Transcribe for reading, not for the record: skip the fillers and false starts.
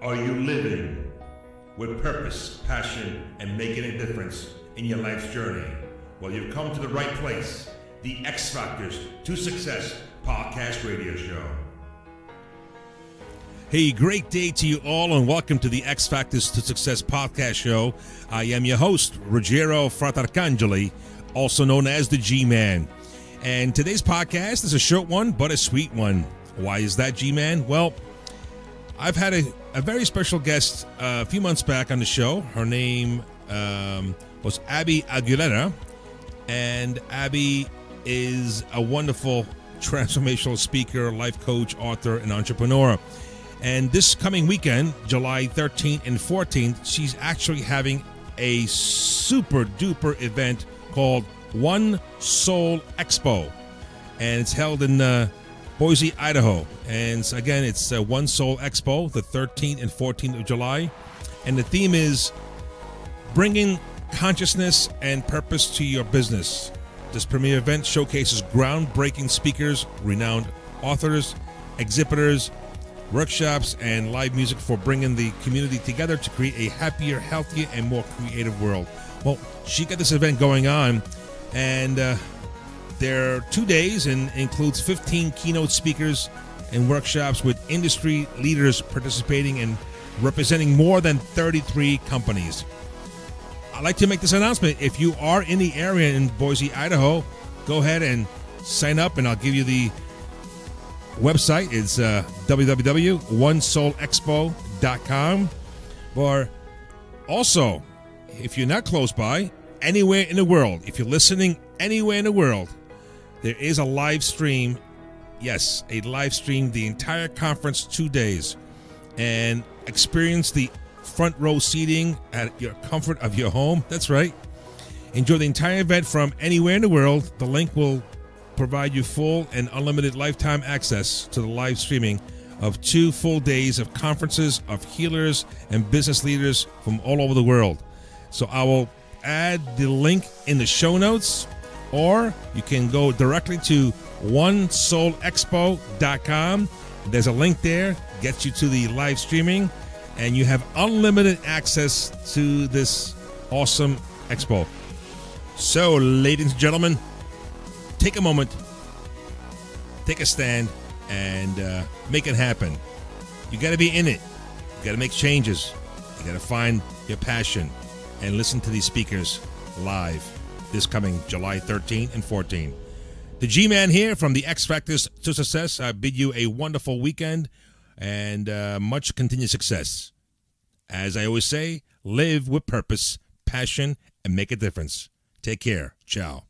Are you living with purpose, passion, and making a difference in your life's journey? Well, you've come to the right place. The X Factors to Success podcast radio show. Hey, great day to you all, and welcome to the X Factors to Success podcast show. I am your host, Ruggiero Fratarcangeli, also known as the G-Man. And today's podcast is a short one, but a sweet one. Why is that, G-Man? Well, I've had a very special guest a few months back on the show. Her name was Abby Aguilera, and Abby is a wonderful transformational speaker, life coach, author, and entrepreneur. And this coming weekend, July 13th and 14th, she's actually having a super duper event called One Soul Expo. And it's held in Boise, Idaho. And again, it's One Soul Expo, the 13th and 14th of July. And the theme is bringing consciousness and purpose to your business. This premier event showcases groundbreaking speakers, renowned authors, exhibitors, workshops, and live music for bringing the community together to create a happier, healthier, and more creative world. Well, she got this event going on, and there are 2 days and includes 15 keynote speakers and workshops with industry leaders participating and representing more than 33 companies. I'd like to make this announcement. If you are in the area in Boise, Idaho, go ahead and sign up, and I'll give you the website. It's www.onesoulexpo.com. Or also, if you're not close by, anywhere in the world, if you're listening anywhere in the world, there is a live stream. Yes, a live stream, the entire conference, 2 days, and experience the front row seating at your comfort of your home. That's right. Enjoy the entire event from anywhere in the world. The link will provide you full and unlimited lifetime access to the live streaming of 2 full days of conferences of healers and business leaders from all over the world. So I will add the link in the show notes, or you can go directly to onesoulexpo.com. There's a link there, gets you to the live streaming, and you have unlimited access to this awesome expo. So, ladies and gentlemen, take a moment, take a stand, and make it happen. You got to be in it. You got to make changes. You got to find your passion and listen to these speakers live this coming July 13th and 14th. The G-Man here from the X Factors to Success. I bid you a wonderful weekend and much continued success. As I always say, live with purpose, passion, and make a difference. Take care. Ciao.